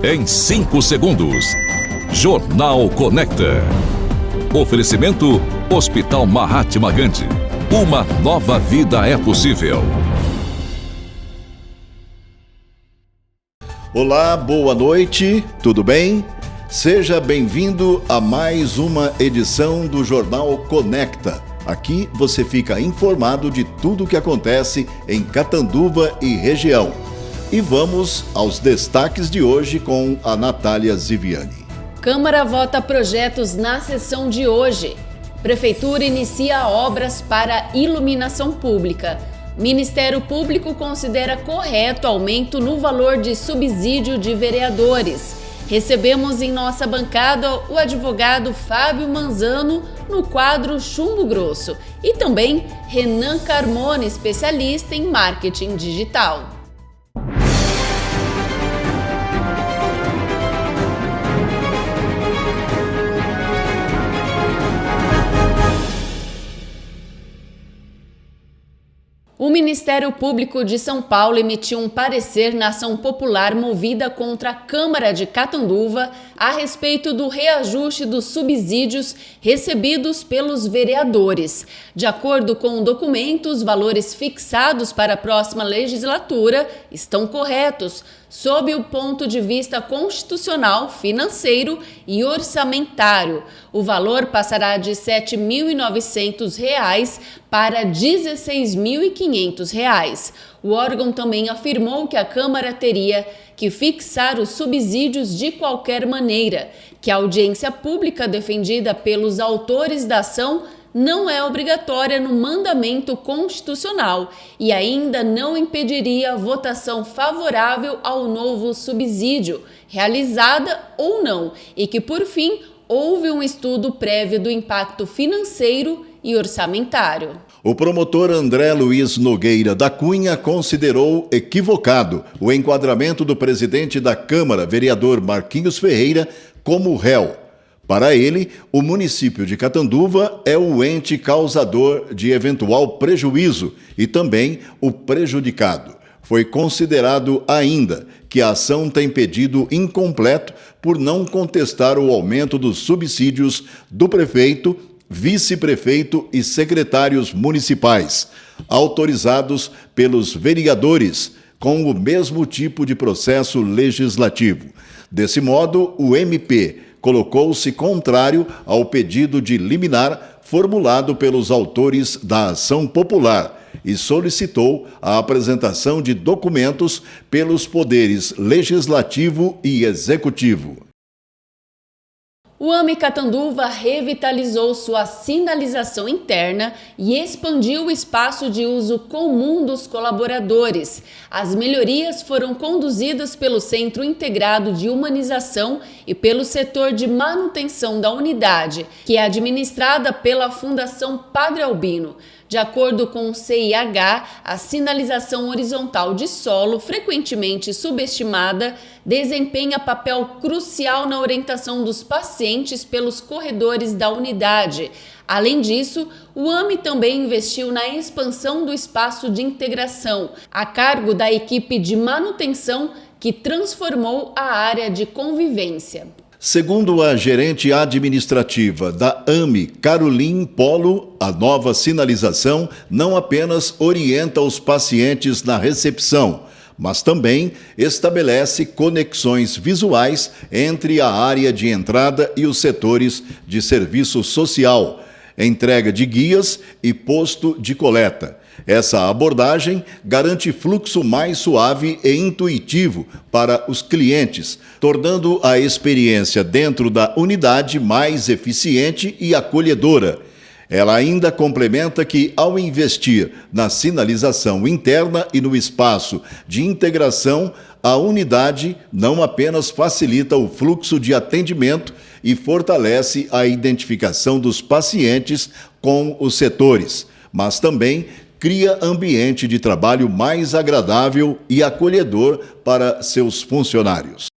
em 5 segundos. Jornal Conecta. Oferecimento Hospital Mahatma Gandhi. Uma nova vida é possível. Olá, boa noite, tudo bem? Seja bem-vindo a mais uma edição do Jornal Conecta. Aqui você fica informado de tudo o que acontece em Catanduva e região. E vamos aos destaques de hoje com a Natália Ziviani. Câmara vota projetos na sessão de hoje. Prefeitura inicia obras para iluminação pública. Ministério Público considera correto aumento no valor de subsídio de vereadores. Recebemos em nossa bancada o advogado Fábio Manzano no quadro Chumbo Grosso e também Renan Carmona, especialista em marketing digital. O Ministério Público de São Paulo emitiu um parecer na ação popular movida contra a Câmara de Catanduva a respeito do reajuste dos subsídios recebidos pelos vereadores. De acordo com o documento, os valores fixados para a próxima legislatura estão corretos, sob o ponto de vista constitucional, financeiro e orçamentário. O valor passará de R$ 7.900 para R$ 16.500. O órgão também afirmou que a Câmara teria que fixar os subsídios de qualquer maneira, que a audiência pública defendida pelos autores da ação não é obrigatória no mandamento constitucional e ainda não impediria a votação favorável ao novo subsídio, realizada ou não, e que, por fim, houve um estudo prévio do impacto financeiro e orçamentário. O promotor André Luiz Nogueira da Cunha considerou equivocado o enquadramento do presidente da Câmara, vereador Marquinhos Ferreira, como réu. Para ele, o município de Catanduva é o ente causador de eventual prejuízo e também o prejudicado. Foi considerado ainda que a ação tem pedido incompleto por não contestar o aumento dos subsídios do prefeito, vice-prefeito e secretários municipais, autorizados pelos vereadores, com o mesmo tipo de processo legislativo. Desse modo, o MP colocou-se contrário ao pedido de liminar formulado pelos autores da ação popular e solicitou a apresentação de documentos pelos poderes legislativo e executivo. O AME Catanduva revitalizou sua sinalização interna e expandiu o espaço de uso comum dos colaboradores. As melhorias foram conduzidas pelo Centro Integrado de Humanização e pelo setor de manutenção da unidade, que é administrada pela Fundação Padre Albino. De acordo com o CIH, a sinalização horizontal de solo, frequentemente subestimada, desempenha papel crucial na orientação dos pacientes pelos corredores da unidade. Além disso, o AME também investiu na expansão do espaço de integração, a cargo da equipe de manutenção que transformou a área de convivência. Segundo a gerente administrativa da AME, Caroline Polo, a nova sinalização não apenas orienta os pacientes na recepção, mas também estabelece conexões visuais entre a área de entrada e os setores de serviço social, entrega de guias e posto de coleta. Essa abordagem garante fluxo mais suave e intuitivo para os clientes, tornando a experiência dentro da unidade mais eficiente e acolhedora. Ela ainda complementa que, ao investir na sinalização interna e no espaço de integração, a unidade não apenas facilita o fluxo de atendimento e fortalece a identificação dos pacientes com os setores, mas também cria ambiente de trabalho mais agradável e acolhedor para seus funcionários.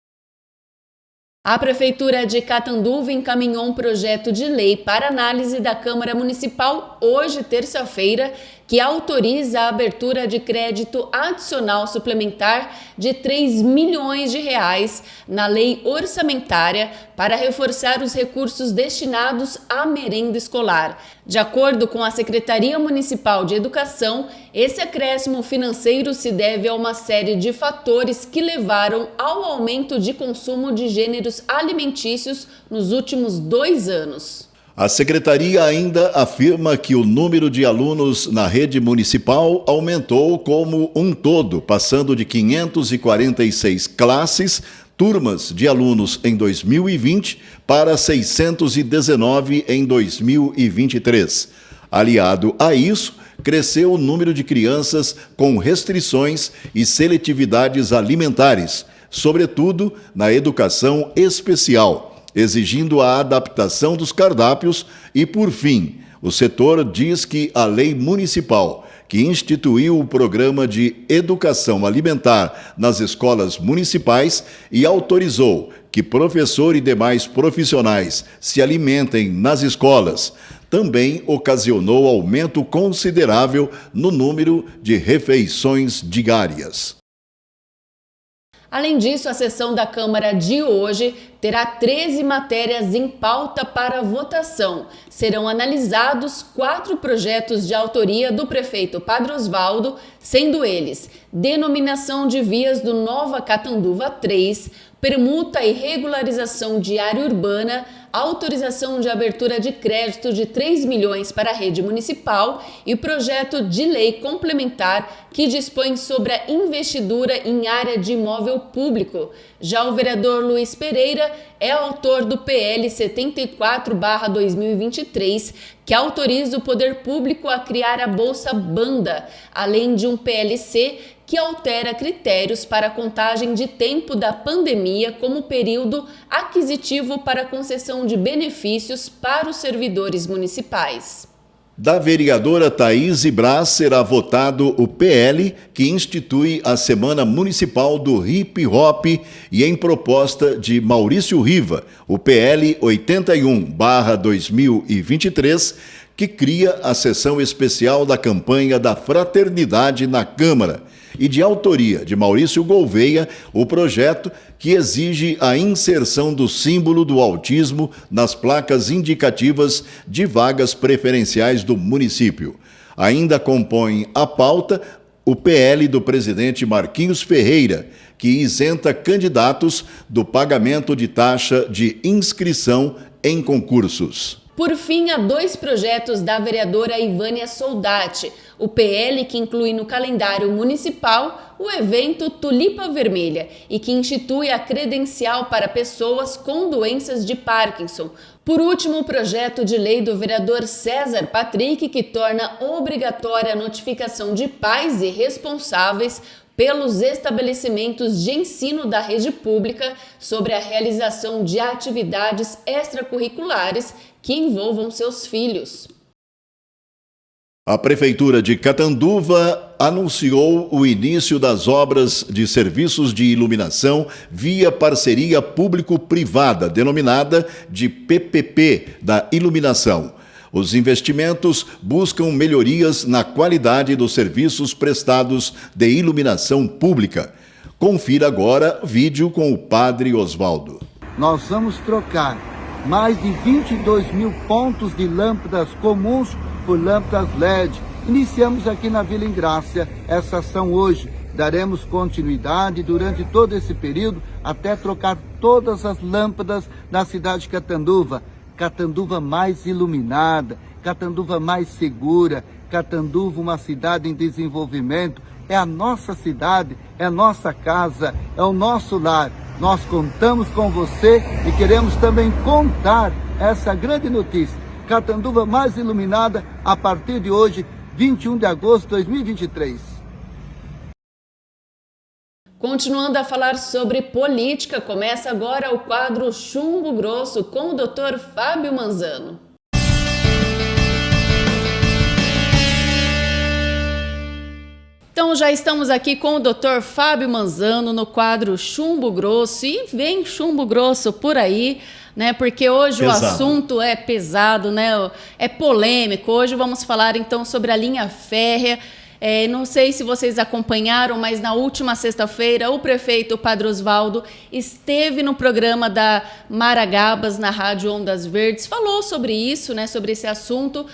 A Prefeitura de Catanduva encaminhou um projeto de lei para análise da Câmara Municipal hoje, terça-feira, que autoriza a abertura de crédito adicional suplementar de 3 milhões de reais na lei orçamentária para reforçar os recursos destinados à merenda escolar. De acordo com a Secretaria Municipal de Educação, esse acréscimo financeiro se deve a uma série de fatores que levaram ao aumento de consumo de gêneros alimentícios nos últimos 2 anos. A secretaria ainda afirma que o número de alunos na rede municipal aumentou como um todo, passando de 546 classes, turmas de alunos em 2020 para 619 em 2023. Aliado a isso, cresceu o número de crianças com restrições e seletividades alimentares, sobretudo na educação especial, exigindo a adaptação dos cardápios e, por fim, o setor diz que a lei municipal, que instituiu o programa de educação alimentar nas escolas municipais e autorizou que professor e demais profissionais se alimentem nas escolas, também ocasionou aumento considerável no número de refeições diárias. Além disso, a sessão da Câmara de hoje terá 13 matérias em pauta para votação. Serão analisados 4 projetos de autoria do prefeito Padre Osvaldo, sendo eles denominação de vias do Nova Catanduva 3, permuta e regularização de área urbana, autorização de abertura de crédito de 3 milhões para a rede municipal e projeto de lei complementar que dispõe sobre a investidura em área de imóvel público. Já o vereador Luiz Pereira é autor do PL 74/2023, que autoriza o poder público a criar a Bolsa Banda, além de um PLC que altera critérios para a contagem de tempo da pandemia como período aquisitivo para concessão de benefícios para os servidores municipais. Da vereadora Thaís Braz será votado o PL que institui a Semana Municipal do Hip Hop e em proposta de Maurício Riva, o PL 81/2023, que cria a sessão especial da campanha da Fraternidade na Câmara, e de autoria de Maurício Gouveia, o projeto que exige a inserção do símbolo do autismo nas placas indicativas de vagas preferenciais do município. Ainda compõe a pauta o PL do presidente Marquinhos Ferreira, que isenta candidatos do pagamento de taxa de inscrição em concursos. Por fim, há 2 projetos da vereadora Ivânia Soldati. O PL, que inclui no calendário municipal o evento Tulipa Vermelha e que institui a credencial para pessoas com doenças de Parkinson. Por último, o projeto de lei do vereador César Patrick, que torna obrigatória a notificação de pais e responsáveis pelos estabelecimentos de ensino da rede pública sobre a realização de atividades extracurriculares que envolvam seus filhos. A Prefeitura de Catanduva anunciou o início das obras de serviços de iluminação via parceria público-privada, denominada de PPP da iluminação. Os investimentos buscam melhorias na qualidade dos serviços prestados de iluminação pública. Confira agora vídeo com o Padre Osvaldo. Nós vamos trocar mais de 22 mil pontos de lâmpadas comuns por lâmpadas LED. Iniciamos aqui na Vila Engrácia essa ação hoje. Daremos continuidade durante todo esse período até trocar todas as lâmpadas da cidade de Catanduva. Catanduva mais iluminada, Catanduva mais segura, Catanduva uma cidade em desenvolvimento. É a nossa cidade, é a nossa casa, é o nosso lar. Nós contamos com você e queremos também contar essa grande notícia. Catanduva mais iluminada a partir de hoje, 21 de agosto de 2023. Continuando a falar sobre política, começa agora o quadro Chumbo Grosso com o Dr. Fábio Manzano. Então já estamos aqui com o Dr. Fábio Manzano no quadro Chumbo Grosso, e vem chumbo grosso por aí, né? Porque hoje o assunto é pesado, né? É polêmico. Hoje vamos falar então sobre a linha férrea. Não sei se vocês acompanharam, mas na última sexta-feira o prefeito Padre Osvaldo esteve no programa da Mara Gabas na Rádio Ondas Verdes, falou sobre isso, né, sobre esse assunto,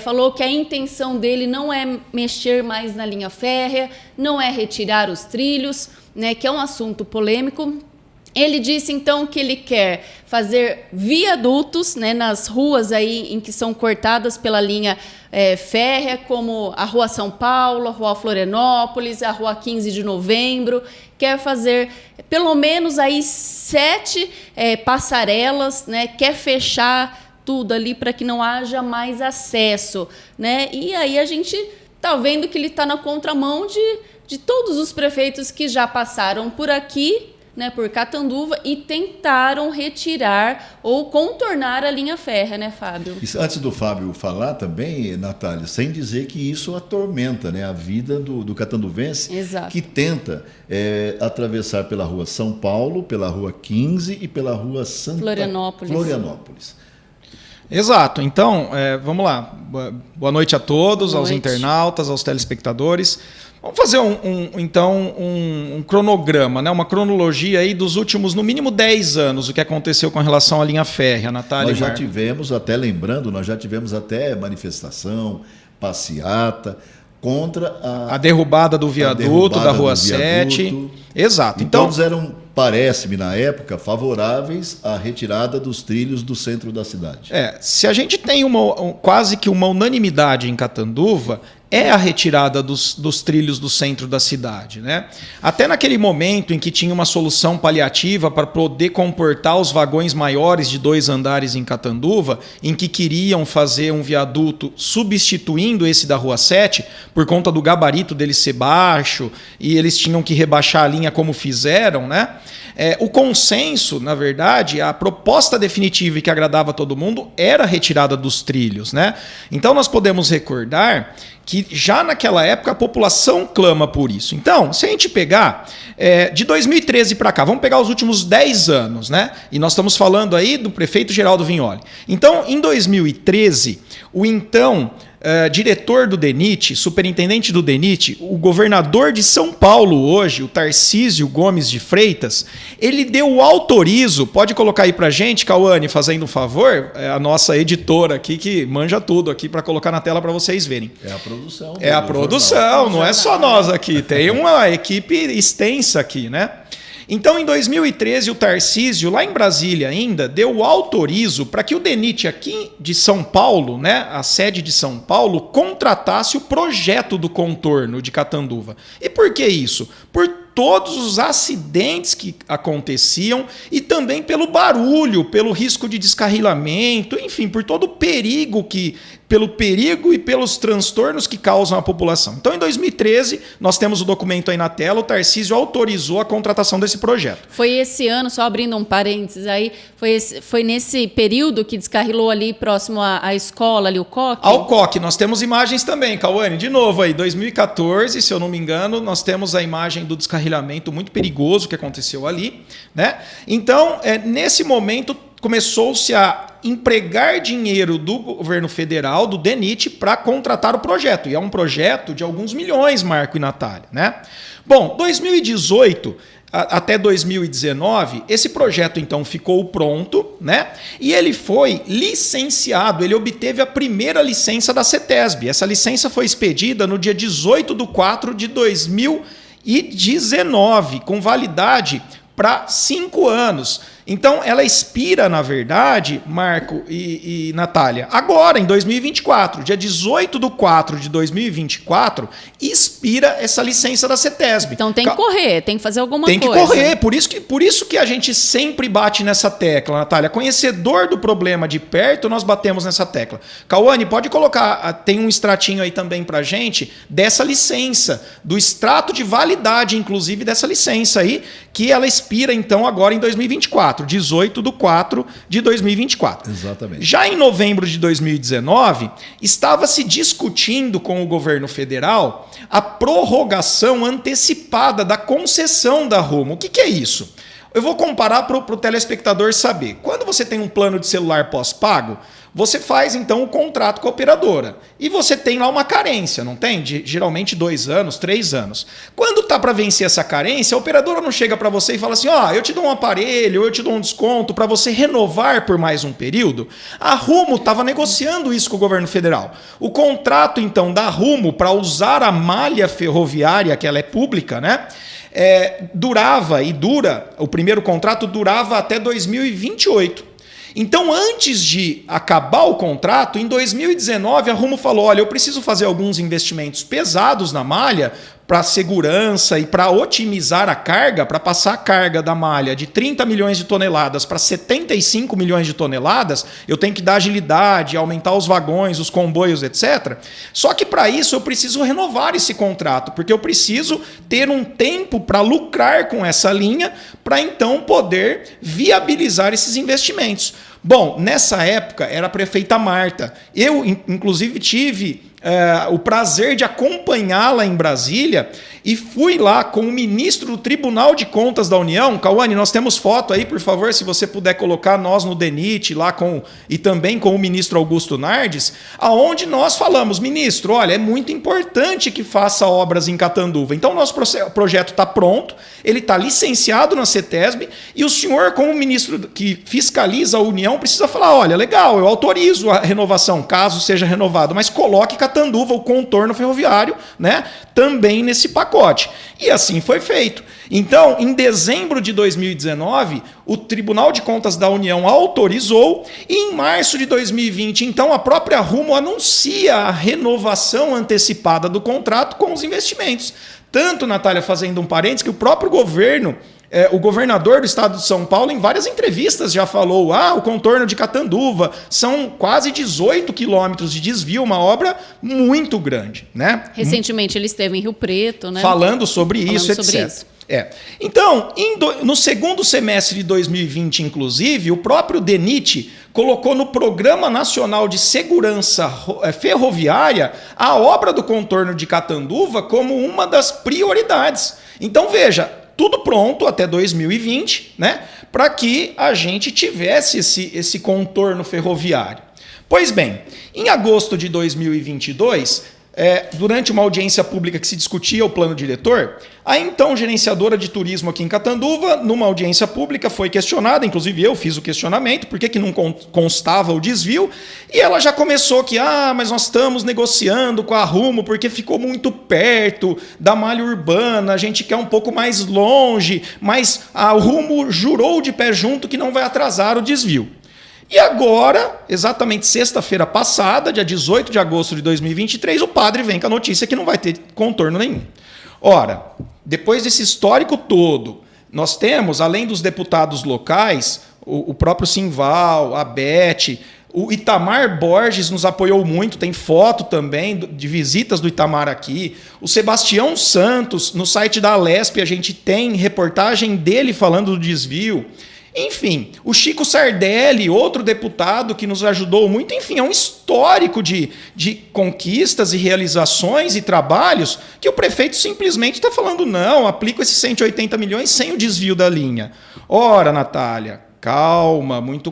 falou que a intenção dele não é mexer mais na linha férrea, não é retirar os trilhos, né, que é um assunto polêmico. Ele disse, então, que ele quer fazer viadutos, né, nas ruas aí em que são cortadas pela linha férrea, como a Rua São Paulo, a Rua Florianópolis, a Rua 15 de Novembro. Quer fazer pelo menos aí 7 passarelas, né, quer fechar tudo ali para que não haja mais acesso, né? E aí a gente está vendo que ele está na contramão de todos os prefeitos que já passaram por aqui, né, por Catanduva, e tentaram retirar ou contornar a linha férrea, né, Fábio? Antes do Fábio falar também, Natália, sem dizer que isso atormenta, né, a vida do catanduvense. Exato. Que tenta atravessar pela Rua São Paulo, pela Rua 15 e pela Rua Florianópolis. Exato. Então, vamos lá. Boa noite a todos, aos internautas, aos telespectadores. Vamos fazer um cronograma, né? Uma cronologia aí dos últimos, no mínimo, 10 anos, o que aconteceu com relação à linha férrea, Natália. Nós já tivemos, até lembrando, manifestação, passeata contra a derrubada do viaduto da Rua 7. Exato. Então, todos eram, parece-me, na época, favoráveis à retirada dos trilhos do centro da cidade. Se a gente tem quase que uma unanimidade em Catanduva, é a retirada dos trilhos do centro da cidade, né? Até naquele momento em que tinha uma solução paliativa para poder comportar os vagões maiores de 2 andares em Catanduva, em que queriam fazer um viaduto substituindo esse da Rua 7, por conta do gabarito dele ser baixo, e eles tinham que rebaixar a linha como fizeram, né? O consenso, na verdade, a proposta definitiva e que agradava a todo mundo era a retirada dos trilhos, né? Então nós podemos recordar que já naquela época a população clama por isso. Então, se a gente pegar de 2013 para cá, vamos pegar os últimos 10 anos, né? E nós estamos falando aí do prefeito Geraldo Vignoli. Então, em 2013, o então diretor do DENIT, superintendente do DENIT, o governador de São Paulo hoje, o Tarcísio Gomes de Freitas, ele deu o autorizo, pode colocar aí pra gente, Cauane, fazendo um favor, a nossa editora aqui que manja tudo aqui para colocar na tela para vocês verem. É a produção. É a produção, não é só nós aqui, tem uma equipe extensa aqui, né? Então, em 2013, o Tarcísio, lá em Brasília ainda, deu o autorizo para que o DENIT aqui de São Paulo, né, a sede de São Paulo, contratasse o projeto do contorno de Catanduva. E por que isso? Por todos os acidentes que aconteciam e também pelo barulho, pelo risco de descarrilamento, enfim, por todo o perigo pelo perigo e pelos transtornos que causam à população. Então, em 2013, nós temos o documento aí na tela, o Tarcísio autorizou a contratação desse projeto. Foi esse ano, só abrindo um parênteses aí, foi nesse período que descarrilou ali próximo à escola, ali o COC? Ao COC, nós temos imagens também, Cauane, de novo aí, 2014, se eu não me engano, nós temos a imagem do descarrilamento muito perigoso que aconteceu ali, né? Então, nesse momento, começou-se a empregar dinheiro do governo federal, do DENIT, para contratar o projeto. E é um projeto de alguns milhões, Marco e Natália, né? Bom, 2018 até 2019, esse projeto então ficou pronto, né? E ele foi licenciado, ele obteve a primeira licença da CETESB. Essa licença foi expedida no dia 18/4 de 2019, com validade para 5 anos. Então, ela expira, na verdade, Marco e Natália, agora, em 2024, dia 18/4 de 2024, expira essa licença da CETESB. Então tem que correr, tem que fazer alguma coisa. Tem que correr, por isso que a gente sempre bate nessa tecla, Natália. Conhecedor do problema de perto, nós batemos nessa tecla. Cauane, pode colocar, tem um extratinho aí também pra gente, dessa licença, do extrato de validade, inclusive, dessa licença aí, que ela expira, então, agora em 2024. 2024, 18/4 de 2024. Exatamente. Já em novembro de 2019, estava se discutindo com o governo federal a prorrogação antecipada da concessão da Rumo. O que é isso? Eu vou comparar para o telespectador saber. Quando você tem um plano de celular pós-pago, você faz então o contrato com a operadora. E você tem lá uma carência, não tem? De geralmente 2 anos, 3 anos. Quando tá para vencer essa carência, a operadora não chega para você e fala assim: eu te dou um aparelho, eu te dou um desconto para você renovar por mais um período. A Rumo estava negociando isso com o governo federal. O contrato então da Rumo para usar a malha ferroviária, que ela é pública, né? Durava e dura, o primeiro contrato durava até 2028. Então, antes de acabar o contrato, em 2019, a Rumo falou: olha, eu preciso fazer alguns investimentos pesados na malha para segurança e para otimizar a carga, para passar a carga da malha de 30 milhões de toneladas para 75 milhões de toneladas, eu tenho que dar agilidade, aumentar os vagões, os comboios, etc. Só que para isso eu preciso renovar esse contrato, porque eu preciso ter um tempo para lucrar com essa linha, para então poder viabilizar esses investimentos. Bom, nessa época era a prefeita Marta. Eu, inclusive, tive o prazer de acompanhá-la em Brasília e fui lá com o ministro do Tribunal de Contas da União. Cauane, nós temos foto aí, por favor, se você puder colocar nós no DENIT lá e também com o ministro Augusto Nardes, aonde nós falamos: ministro, olha, é muito importante que faça obras em Catanduva. Então, nosso projeto está pronto, ele está licenciado na CETESB e o senhor, como ministro que fiscaliza a União, precisa falar: olha, legal, eu autorizo a renovação, caso seja renovado, mas coloque Catanduva, o contorno ferroviário, né, também nesse pacote. E assim foi feito. Então, em dezembro de 2019, o Tribunal de Contas da União autorizou e em março de 2020, então, a própria Rumo anuncia a renovação antecipada do contrato com os investimentos. Tanto, Natália, fazendo um parênteses, que o próprio governo, o governador do estado de São Paulo, em várias entrevistas já falou: o contorno de Catanduva são quase 18 quilômetros de desvio, uma obra muito grande, né? Recentemente ele esteve em Rio Preto, né? Falando sobre isso, etc. Então, no segundo semestre de 2020, inclusive, o próprio DENIT colocou no Programa Nacional de Segurança Ferroviária a obra do contorno de Catanduva como uma das prioridades. Então, veja, tudo pronto até 2020, né, para que a gente tivesse esse contorno ferroviário. Pois bem, em agosto de 2022, durante uma audiência pública que se discutia o plano diretor, a então gerenciadora de turismo aqui em Catanduva, numa audiência pública, foi questionada, inclusive eu fiz o questionamento, por que não constava o desvio, e ela já começou que, mas nós estamos negociando com a Rumo porque ficou muito perto da malha urbana, a gente quer um pouco mais longe, mas a Rumo jurou de pé junto que não vai atrasar o desvio. E agora, exatamente sexta-feira passada, dia 18 de agosto de 2023, o padre vem com a notícia que não vai ter contorno nenhum. Ora, depois desse histórico todo, nós temos, além dos deputados locais, o próprio Simval, a Beth, o Itamar Borges nos apoiou muito, tem foto também de visitas do Itamar aqui. O Sebastião Santos, no site da Alesp, a gente tem reportagem dele falando do desvio. Enfim, o Chico Sardelli, outro deputado que nos ajudou muito, enfim, é um histórico de conquistas e realizações e trabalhos que o prefeito simplesmente está falando: não, aplico esses 180 milhões sem o desvio da linha. Ora, Natália, calma, muita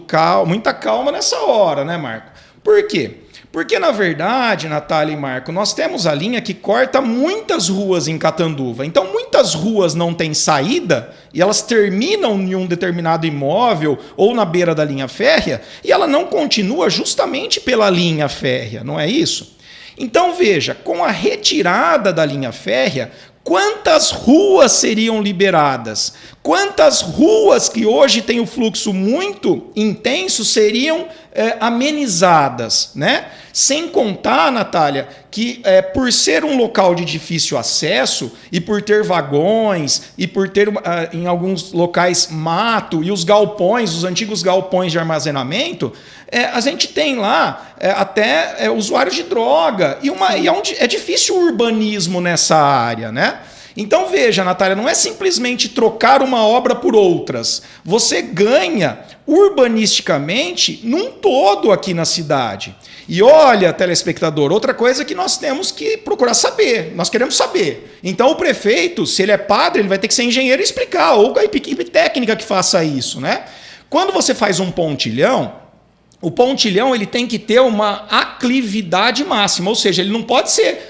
calma nessa hora, né, Marco? Por quê? Porque, na verdade, Natália e Marco, nós temos a linha que corta muitas ruas em Catanduva. Então, muitas ruas não têm saída e elas terminam em um determinado imóvel ou na beira da linha férrea e ela não continua justamente pela linha férrea, não é isso? Então, veja, com a retirada da linha férrea, quantas ruas seriam liberadas? Quantas ruas que hoje têm o fluxo muito intenso seriam amenizadas, né? Sem contar, Natália, que por ser um local de difícil acesso e por ter vagões e por ter em alguns locais mato e os galpões, os antigos galpões de armazenamento, a gente tem lá até usuários de droga e é difícil o urbanismo nessa área, né? Então veja, Natália, não é simplesmente trocar uma obra por outras. Você ganha urbanisticamente num todo aqui na cidade. E olha, telespectador, outra coisa que nós temos que procurar saber, nós queremos saber. Então o prefeito, se ele é padre, ele vai ter que ser engenheiro e explicar, ou a equipe técnica que faça isso, né? Quando você faz um pontilhão, o pontilhão ele tem que ter uma aclividade máxima, ou seja, ele não pode ser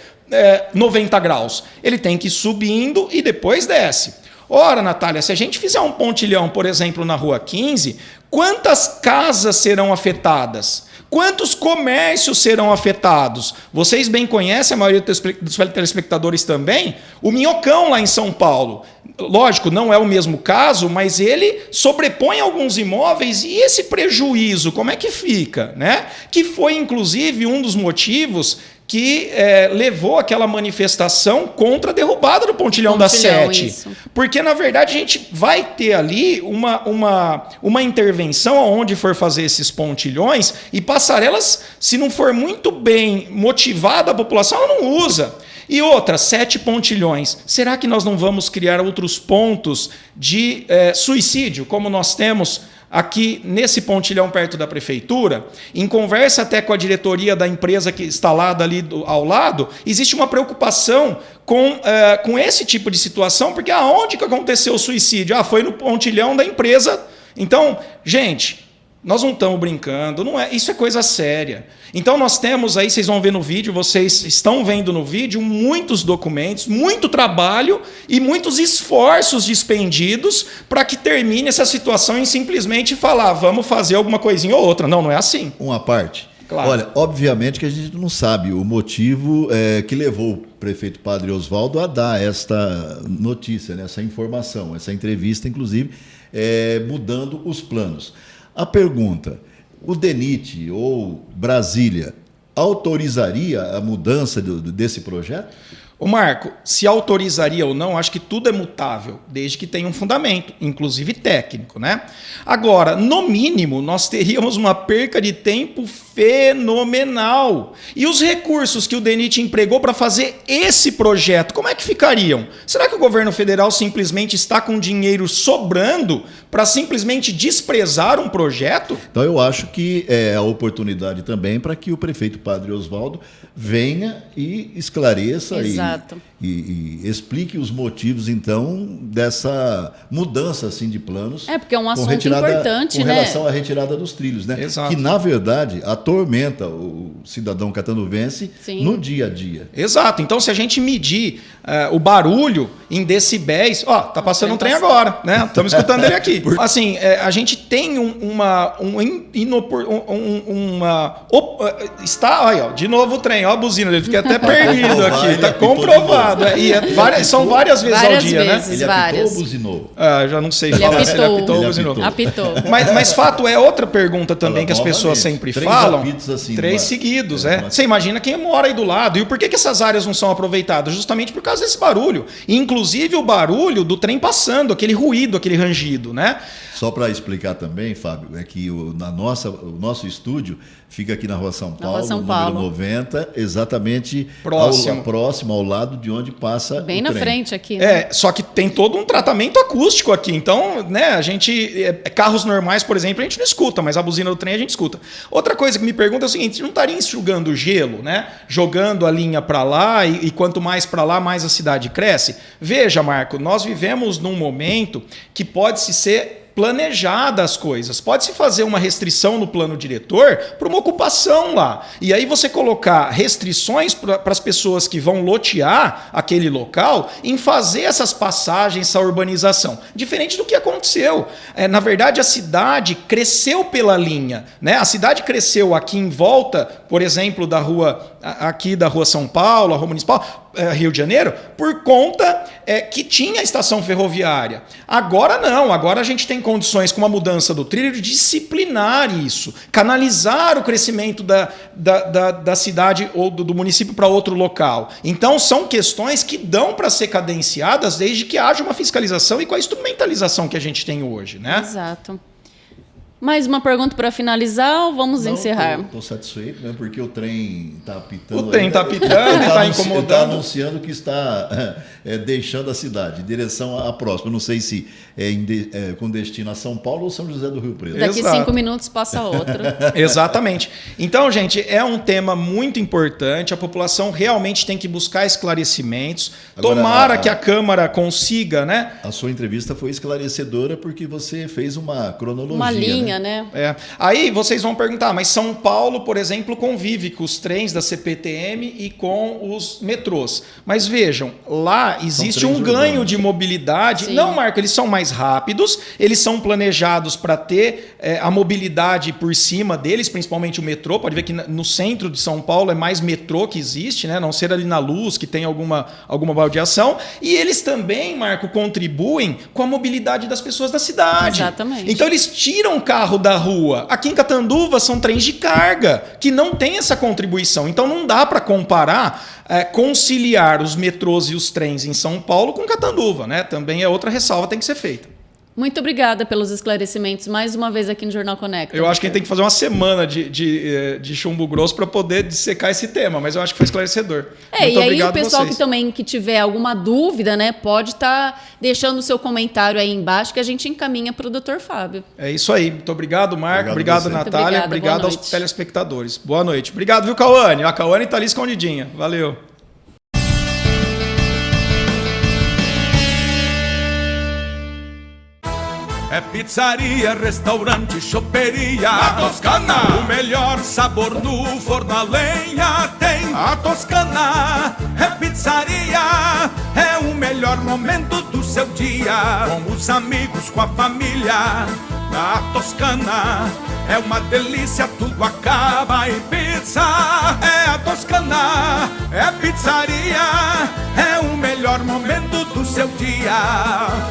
90 graus. Ele tem que ir subindo e depois desce. Ora, Natália, se a gente fizer um pontilhão, por exemplo, na Rua 15, quantas casas serão afetadas? Quantos comércios serão afetados? Vocês bem conhecem, a maioria dos telespectadores também, o Minhocão lá em São Paulo. Lógico, não é o mesmo caso, mas ele sobrepõe alguns imóveis e esse prejuízo, como é que fica? Né? Que foi, inclusive, um dos motivos que levou aquela manifestação contra a derrubada do pontilhão da 7. Isso. Porque, na verdade, a gente vai ter ali uma intervenção onde for fazer esses pontilhões e passarelas, se não for muito bem motivada a população, ela não usa. E outra, 7 pontilhões. Será que nós não vamos criar outros pontos de suicídio, como nós temos aqui nesse pontilhão perto da prefeitura? Em conversa até com a diretoria da empresa que está ali ao lado, existe uma preocupação com esse tipo de situação, porque aonde que aconteceu o suicídio? Foi no pontilhão da empresa. Então, gente, nós não estamos brincando, isso é coisa séria. Então nós temos aí, vocês vão ver no vídeo, vocês estão vendo no vídeo, muitos documentos, muito trabalho e muitos esforços dispendidos para que termine essa situação em simplesmente falar, vamos fazer alguma coisinha ou outra. Não é assim. Uma parte. Claro. Olha, obviamente que a gente não sabe o motivo que levou o prefeito Padre Osvaldo a dar esta notícia, né, essa informação, essa entrevista, inclusive, mudando os planos. A pergunta, o DENIT ou Brasília autorizaria a mudança desse projeto? Ô Marco, se autorizaria ou não, acho que tudo é mutável, desde que tenha um fundamento, inclusive técnico, né? Agora, no mínimo, nós teríamos uma perca de tempo fenomenal. E os recursos que o DENIT empregou para fazer esse projeto, como é que ficariam? Será que o governo federal simplesmente está com dinheiro sobrando para simplesmente desprezar um projeto? Então eu acho que é a oportunidade também para que o prefeito Padre Osvaldo venha e esclareça e explique os motivos, então, dessa mudança assim, de planos. Porque é um assunto importante, com relação à retirada dos trilhos, né? Exato. Que, na verdade, atormenta o cidadão catanduvense no dia a dia. Exato. Então, se a gente medir o barulho em decibéis... Tá passando um trem agora, né? Estamos escutando ele aqui. Assim, a gente tem de novo o trem, a buzina dele, fiquei até perdido aqui, está comprovado. São várias vezes ao dia, né? Ele apitou ou buzinou? Já não sei falar se ele apitou ou buzinou. Apitou. Mas fato é outra pergunta também que as pessoas sempre falam. 3 apitos assim. 3 seguidos, Você imagina quem mora aí do lado. E por que essas áreas não são aproveitadas? Justamente por causa desse barulho. E, inclusive o barulho do trem passando, aquele ruído, aquele rangido, né? Só para explicar também, Fábio, é que o nosso estúdio fica aqui na Rua São Paulo, número 90, exatamente próximo ao lado de onde passa bem o na trem. Frente aqui, né? Só que tem todo um tratamento acústico aqui. Então, né, a gente... carros normais, por exemplo, a gente não escuta, mas a buzina do trem a gente escuta. Outra coisa que me pergunta é o seguinte, não estaria enxugando gelo, né? Jogando a linha para lá e quanto mais para lá, mais a cidade cresce? Veja, Marco, nós vivemos num momento que pode-se ser planejada as coisas. Pode-se fazer uma restrição no plano diretor para uma ocupação lá. E aí você colocar restrições para as pessoas que vão lotear aquele local em fazer essas passagens, essa urbanização. Diferente do que aconteceu. Na verdade, a cidade cresceu pela linha, né? A cidade cresceu aqui em volta, por exemplo, da rua São Paulo, a Rua Municipal, Rio de Janeiro, por conta que tinha a estação ferroviária. Agora não, agora a gente tem condições com uma mudança do trilho de disciplinar isso, canalizar o crescimento da cidade ou do município para outro local. Então são questões que dão para ser cadenciadas desde que haja uma fiscalização e com a instrumentalização que a gente tem hoje, né? Exato. Mais uma pergunta para finalizar ou vamos encerrar? Estou satisfeito, né? Porque o trem está apitando. O trem está apitando, está incomodando. Está anunciando que está deixando a cidade, em direção à próxima. Não sei se com destino a São Paulo ou São José do Rio Preto. Daqui 5 minutos passa outra. Exatamente. Então, gente, é um tema muito importante. A população realmente tem que buscar esclarecimentos. Agora, tomara que a Câmara consiga, né? A sua entrevista foi esclarecedora porque você fez uma cronologia. Uma linha, né? Aí vocês vão perguntar, mas São Paulo, por exemplo, convive com os trens da CPTM e com os metrôs. Mas vejam, lá existe um ganho de mobilidade. Sim. Não, Marco, eles são mais rápidos, eles são planejados para ter a mobilidade por cima deles, principalmente o metrô. Pode ver que no centro de São Paulo é mais metrô que existe, né? Não ser ali na Luz, que tem alguma baldeação. E eles também, Marco, contribuem com a mobilidade das pessoas da cidade. Exatamente. Então eles tiram o carro da rua. Aqui em Catanduva são trens de carga, que não tem essa contribuição. Então não dá para comparar, conciliar os metrôs e os trens em São Paulo com Catanduva, né? Também é outra ressalva, tem que ser feita. Muito obrigada pelos esclarecimentos mais uma vez aqui no Jornal Conecta. Eu acho que a gente tem que fazer uma semana de chumbo grosso para poder dissecar esse tema, mas eu acho que foi esclarecedor. Muito e aí o pessoal vocês. que tiver alguma dúvida, né, pode estar deixando o seu comentário aí embaixo que a gente encaminha para o Dr. Fábio. É isso aí. Muito obrigado, Marco. Obrigado, Natália. Obrigado aos telespectadores. Boa noite. Obrigado, viu, Cauane? A Cauane está ali escondidinha. Valeu. É pizzaria, restaurante, choperia. A Toscana, o melhor sabor no forno a lenha tem. A Toscana é pizzaria, é o melhor momento do seu dia. Com os amigos, com a família. A Toscana é uma delícia, tudo acaba em pizza. É a Toscana, é pizzaria, é o melhor momento do seu dia.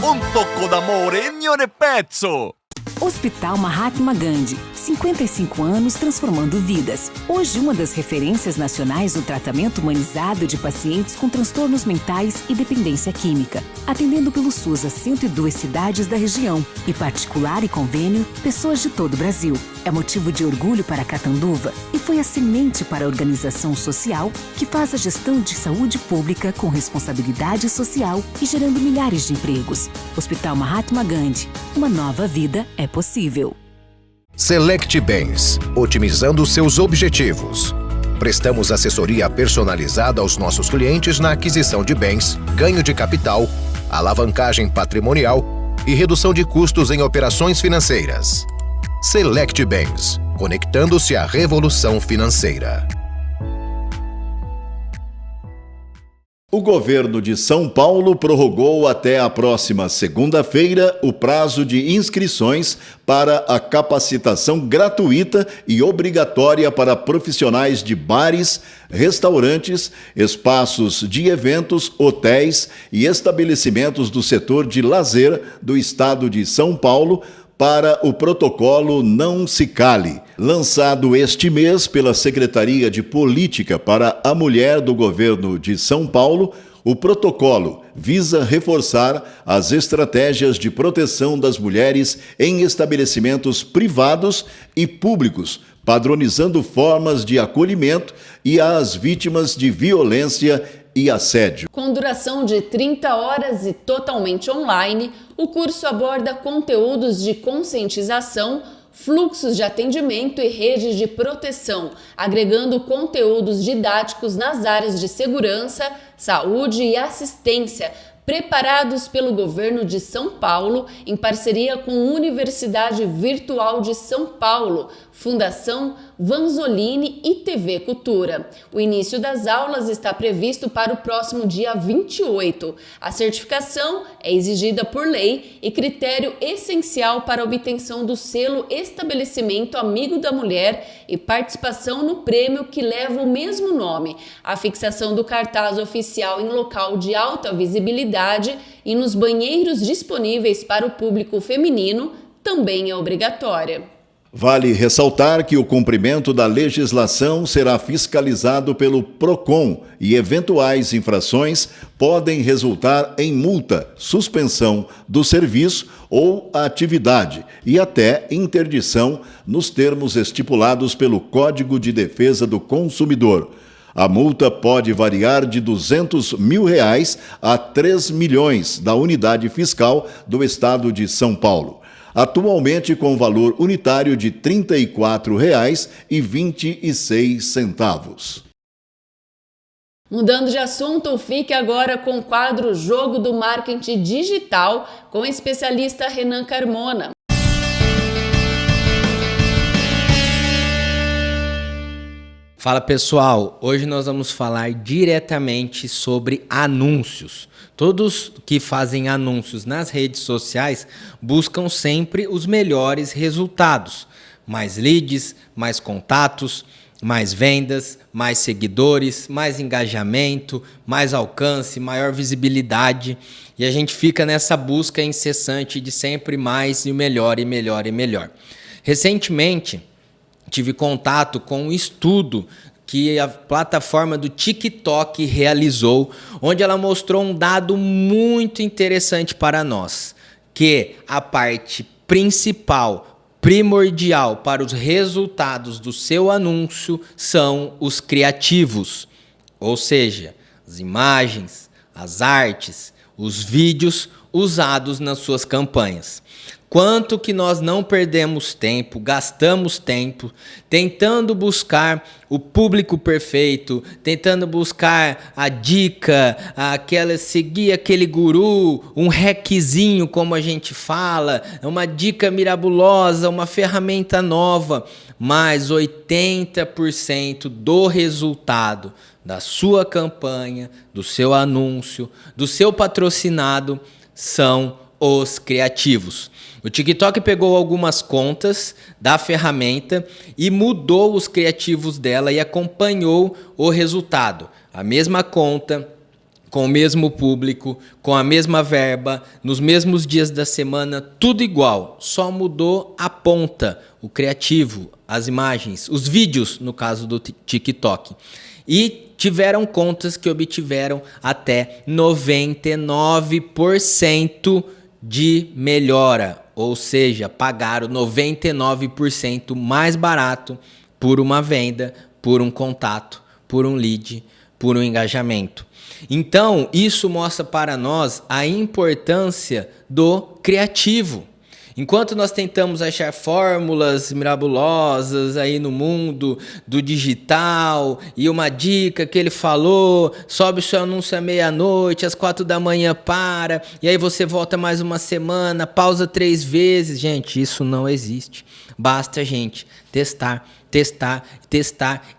Un tocco d'amore e non è pezzo. Hospital Mahatma Gandhi, 55 anos transformando vidas. Hoje, uma das referências nacionais no tratamento humanizado de pacientes com transtornos mentais e dependência química, atendendo pelo SUS as 102 cidades da região e particular e convênio, pessoas de todo o Brasil. É motivo de orgulho para Catanduva e foi a semente para a organização social que faz a gestão de saúde pública com responsabilidade social e gerando milhares de empregos. Hospital Mahatma Gandhi, uma nova vida é possível. Select Bens, otimizando seus objetivos. Prestamos assessoria personalizada aos nossos clientes na aquisição de bens, ganho de capital, alavancagem patrimonial e redução de custos em operações financeiras. Select Bens, conectando-se à revolução financeira. O governo de São Paulo prorrogou até a próxima segunda-feira o prazo de inscrições para a capacitação gratuita e obrigatória para profissionais de bares, restaurantes, espaços de eventos, hotéis e estabelecimentos do setor de lazer do estado de São Paulo, para o protocolo Não Se Cale, lançado este mês pela Secretaria de Política para a Mulher do Governo de São Paulo. O protocolo visa reforçar as estratégias de proteção das mulheres em estabelecimentos privados e públicos, padronizando formas de acolhimento e às vítimas de violência e assédio. Com duração de 30 horas e totalmente online, o curso aborda conteúdos de conscientização, fluxos de atendimento e redes de proteção, agregando conteúdos didáticos nas áreas de segurança, saúde e assistência, preparados pelo governo de São Paulo em parceria com a Universidade Virtual de São Paulo, Fundação Vanzolini e TV Cultura. O início das aulas está previsto para o próximo dia 28. A certificação é exigida por lei e critério essencial para a obtenção do selo Estabelecimento Amigo da Mulher e participação no prêmio que leva o mesmo nome. A fixação do cartaz oficial em local de alta visibilidade e nos banheiros disponíveis para o público feminino também é obrigatória. Vale ressaltar que o cumprimento da legislação será fiscalizado pelo PROCON e eventuais infrações podem resultar em multa, suspensão do serviço ou atividade e até interdição nos termos estipulados pelo Código de Defesa do Consumidor. A multa pode variar de R$ 200 mil a 3 milhões da unidade fiscal do Estado de São Paulo. Atualmente com valor unitário de R$ 34,26. Mudando de assunto, fique agora com o quadro Jogo do Marketing Digital com o especialista Renan Carmona. Fala pessoal, hoje nós vamos falar diretamente sobre anúncios. Todos que fazem anúncios nas redes sociais buscam sempre os melhores resultados. Mais leads, mais contatos, mais vendas, mais seguidores, mais engajamento, mais alcance, maior visibilidade. E a gente fica nessa busca incessante de sempre mais e o melhor e melhor e melhor. Recentemente, tive contato com um estudo que a plataforma do TikTok realizou, onde ela mostrou um dado muito interessante para nós, que a parte principal, primordial para os resultados do seu anúncio são os criativos, ou seja, as imagens, as artes, os vídeos usados nas suas campanhas. Quanto que nós não perdemos tempo, gastamos tempo tentando buscar o público perfeito, tentando buscar a dica, seguir aquele guru, um hackzinho como a gente fala, uma dica mirabulosa, uma ferramenta nova, mas 80% do resultado da sua campanha, do seu anúncio, do seu patrocinado são os criativos. O TikTok pegou algumas contas da ferramenta e mudou os criativos dela e acompanhou o resultado. A mesma conta, com o mesmo público, com a mesma verba, nos mesmos dias da semana, tudo igual. Só mudou a ponta, o criativo, as imagens, os vídeos, no caso do TikTok. E tiveram contas que obtiveram até 99% de melhora, ou seja, pagaram 99% mais barato por uma venda, por um contato, por um lead, por um engajamento. Então, isso mostra para nós a importância do criativo. Enquanto nós tentamos achar fórmulas mirabulosas aí no mundo do digital e uma dica que ele falou, sobe o seu anúncio à meia-noite, às 4 da manhã para, e aí você volta mais uma semana, pausa 3 vezes. Gente, isso não existe. Basta a gente testar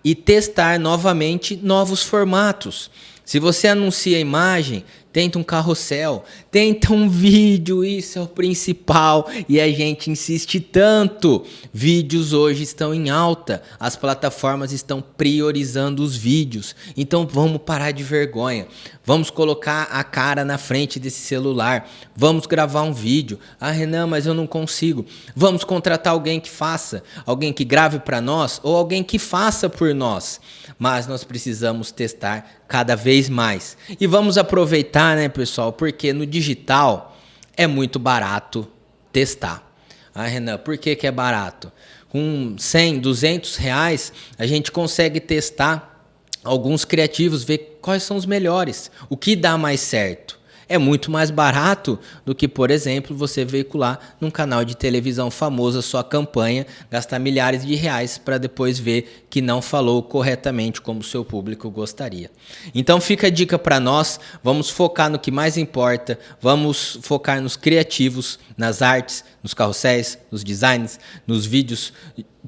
e testar novamente novos formatos. Se você anuncia imagem, tenta um carrossel, tenta um vídeo, isso é o principal. E a gente insiste tanto. Vídeos hoje estão em alta, as plataformas estão priorizando os vídeos. Então vamos parar de vergonha, vamos colocar a cara na frente desse celular, vamos gravar um vídeo. Ah, Renan, mas eu não consigo. Vamos contratar alguém que faça, alguém que grave para nós ou alguém que faça por nós. Mas nós precisamos testar cada vez mais. E vamos aproveitar, né, pessoal, porque no digital é muito barato testar. Ah, Renan, por que é barato? Com 100, 200 reais, a gente consegue testar alguns criativos, ver quais são os melhores, o que dá mais certo. É muito mais barato do que, por exemplo, você veicular num canal de televisão famoso a sua campanha, gastar milhares de reais para depois ver que não falou corretamente como o seu público gostaria. Então fica a dica para nós, vamos focar no que mais importa, vamos focar nos criativos, nas artes, nos carrosséis, nos designs, nos vídeos,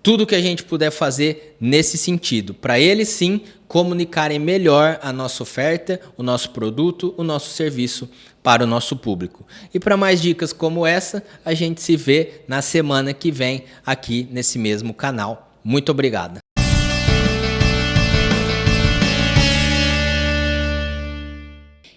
tudo que a gente puder fazer nesse sentido, para eles sim comunicarem melhor a nossa oferta, o nosso produto, o nosso serviço para o nosso público. E para mais dicas como essa, a gente se vê na semana que vem aqui nesse mesmo canal. Muito obrigado.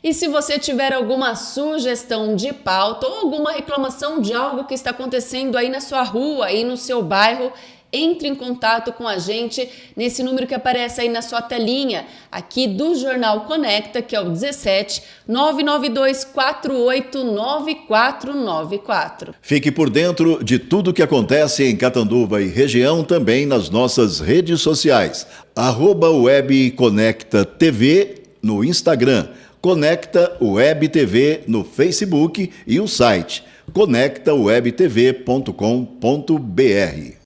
E se você tiver alguma sugestão de pauta ou alguma reclamação de algo que está acontecendo aí na sua rua, aí no seu bairro, entre em contato com a gente nesse número que aparece aí na sua telinha, aqui do Jornal Conecta, que é o 17 992 48 9494. Fique por dentro de tudo que acontece em Catanduva e região também nas nossas redes sociais. @webconectatv no Instagram, Conecta Web TV no Facebook e o site conectawebtv.com.br.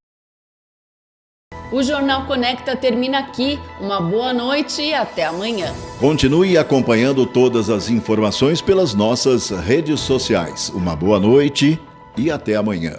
O Jornal Conecta termina aqui. Uma boa noite e até amanhã. Continue acompanhando todas as informações pelas nossas redes sociais. Uma boa noite e até amanhã.